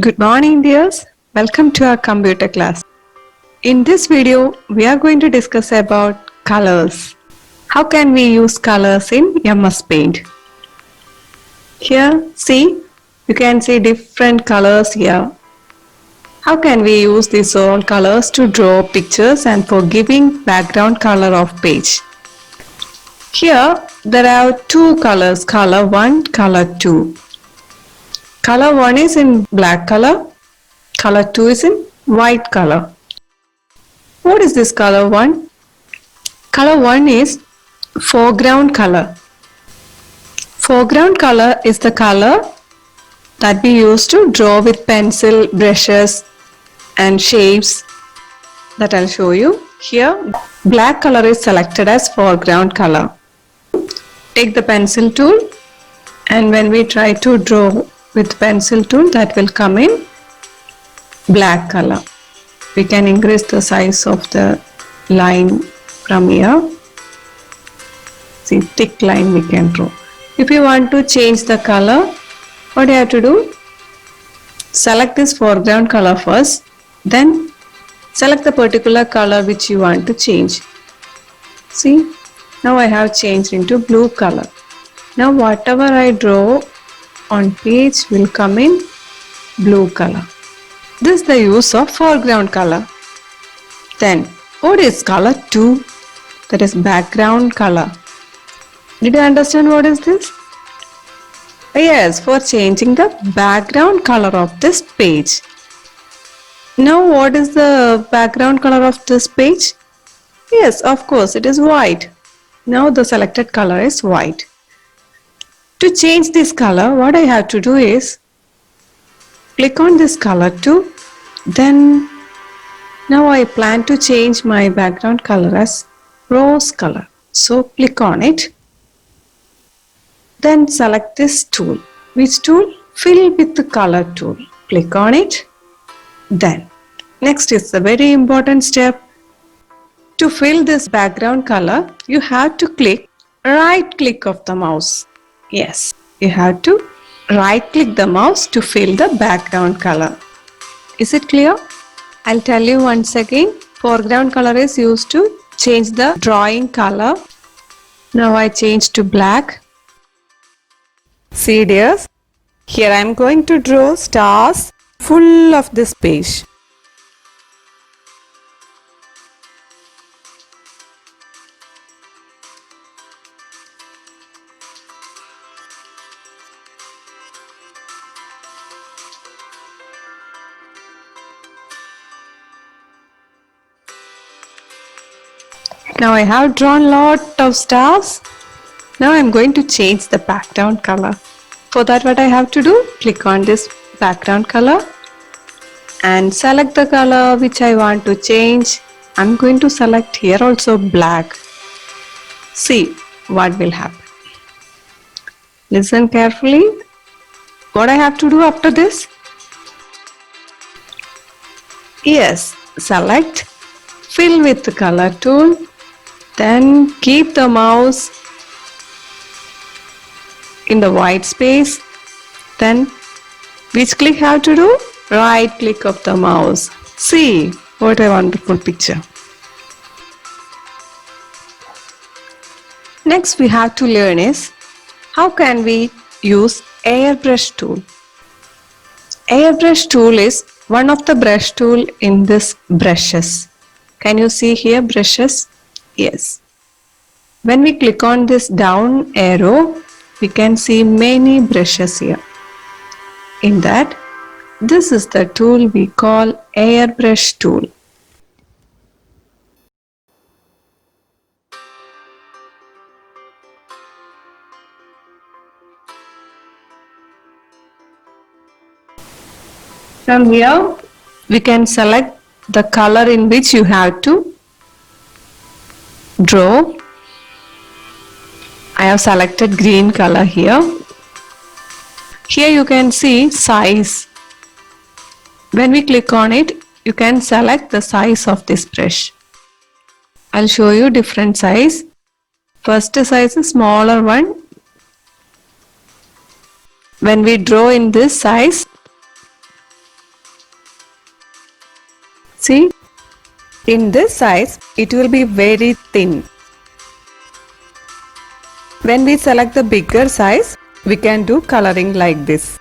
Good morning, dears. Welcome to our computer class. In this video, we are going to discuss about colors. How can we use colors in MS Paint? Here, see, you can see different colors here. How can we use these all colors to draw pictures and for giving background color of page? Here, there are two colors, color 1, color 2. Color 1 is in black color, color 2 is in white color. What is this color 1? Color 1 is foreground color. Foreground color is the color that we use to draw with pencil, brushes and shapes that I'll show you. Here, black color is selected as foreground color. Take the pencil tool and when we try to draw with pencil tool, that will come in black color. We can increase the size of the line from here. See, thick line we can draw. If you want to change the color, what you have to do? Select this foreground color first, then select the particular color which you want to change. See, now I have changed into blue color. Now whatever I draw on page will come in blue color. This is the use of foreground color. Then what is color 2? That is background color. Did you understand what is this? Yes, for changing the background color of this page. Now what is the background color of this page? Yes, of course it is white. Now the selected color is white. To change this color, what I have to do is click on this color too. Then now I plan to change my background color as rose color. So click on it. Then select this tool. Which tool? Fill with the color tool. Click on it. Then next is the very important step. To fill this background color, you have to click right click of the mouse. Yes, you have to right click the mouse to fill the background color. Is it clear? I'll tell you once again. Foreground color is used to change the drawing color. Now I change to black. See dears, here I am going to draw stars full of this page. Now I have drawn lot of stars. Now I am going to change the background color. For that what I have to do? Click on this background color and select the color which I want to change. I am going to select here also black. See what will happen. Listen carefully. What I have to do after this? Yes, select fill with the color tool. Then keep the mouse in the white space. Then which click have to do? Right click of the mouse. See what a wonderful picture. Next we have to learn is how can we use airbrush tool. Airbrush tool is one of the brush tool in this brushes. Can you see here brushes? Yes. When we click on this down arrow, we can see many brushes here. In that, this is the tool we call airbrush tool. From here, we can select the color in which you have to draw. I have selected green color here. Here you can see size. When we click on it, you can select the size of this brush. I'll show you different size. First size is smaller one. When we draw in this size, See, in this size, it will be very thin. When we select the bigger size, we can do coloring like this.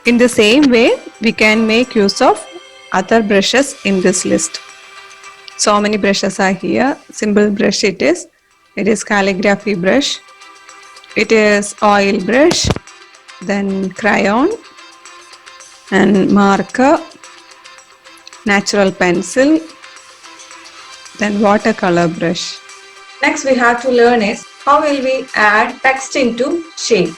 In the same way, we can make use of other brushes in this list. So many brushes are here. Symbol brush it is calligraphy brush, it is oil brush, then crayon and marker, natural pencil, then watercolor brush. Next we have to learn is how will we add text into shape.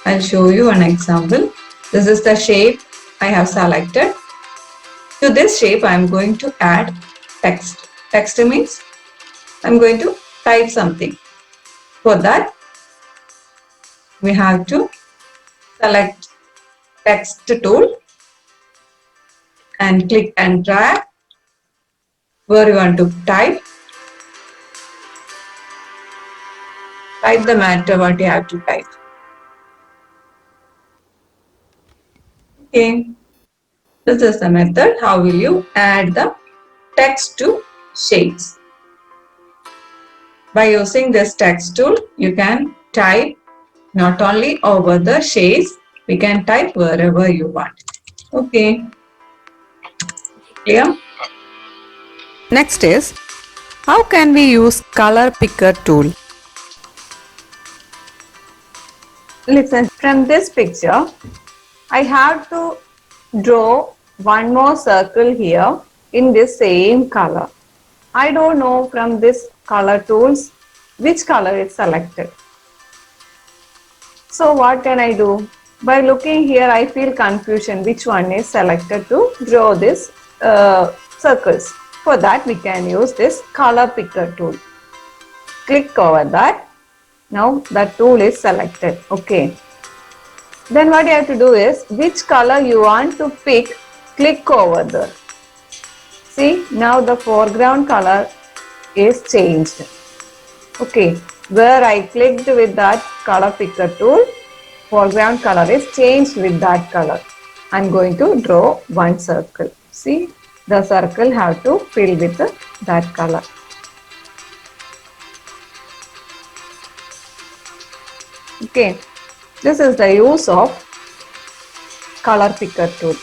I'll show you an example. This is the shape I have selected. To this shape I am going to add text. Text means I am going to type something. For that we have to select text tool and click and drag where you want to type. Type the matter what you have to type. Okay, this is the method. How will you add the text to shapes? By using this text tool, you can type not only over the shades, we can type wherever you want. Okay, clear? Next is, how can we use color picker tool? Listen, from this picture, I have to draw one more circle here in this same color. I don't know from this color tools which color is selected. So what can I do? By looking here, I feel confusion which one is selected to draw this circles. For that we can use this color picker tool. Click over that. Now that tool is selected. Okay. Then what you have to do is which color you want to pick, click over there. See, now the foreground color is changed. Okay, where I clicked with that color picker tool, foreground color is changed with that color. I am going to draw one circle. See, the circle have to fill with that color. Okay, this is the use of color picker tool.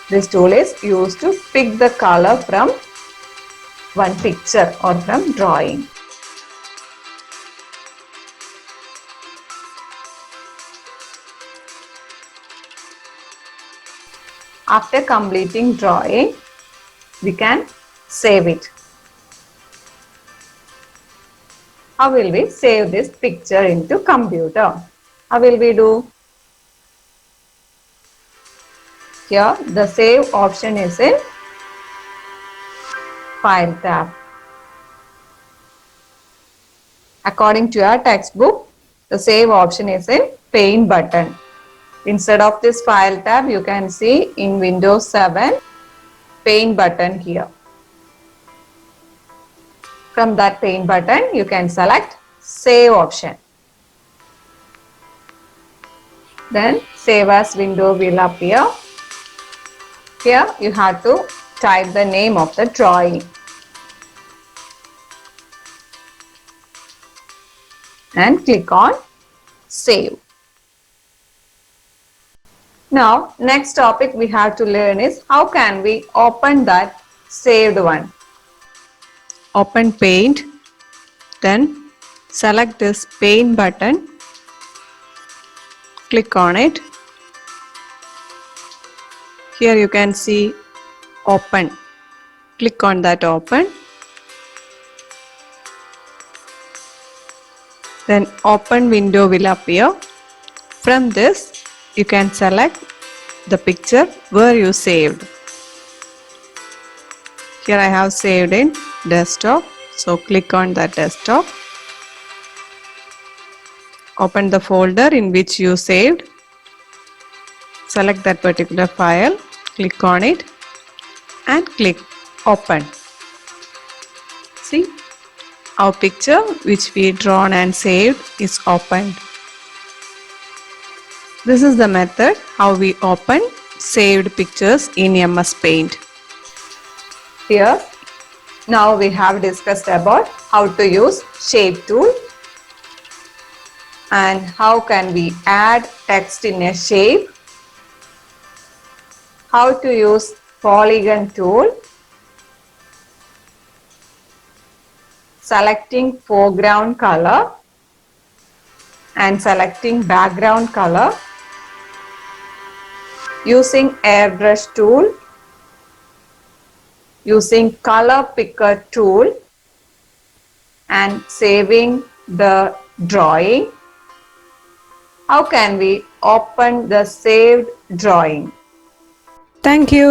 This tool is used to pick the color from one picture or from drawing. After completing drawing, we can save it. How will we save this picture into computer? How will we do? Here the save option is in File tab. According to your textbook, the save option is in Paint button. Instead of this File tab, you can see in Windows 7 Paint button here. From that Paint button, you can select Save option. Then Save as window will appear. Here you have to type the name of the drawing and click on Save. Now next topic we have to learn is how can we open that saved one. Open Paint, then select this Paint button, click on it. Here you can see Open. Click on that Open. Then Open window will appear. From this, you can select the picture where you saved. Here I have saved in desktop. So click on that desktop. Open the folder in which you saved. Select that particular file. Click on it and click open. See, our picture which we drawn and saved is opened. This is the method how we open saved pictures in MS Paint. Here, now we have discussed about how to use shape tool and how can we add text in a shape, how to use polygon tool, selecting foreground color and selecting background color, using airbrush tool, using color picker tool and saving the drawing. How can we open the saved drawing? Thank you.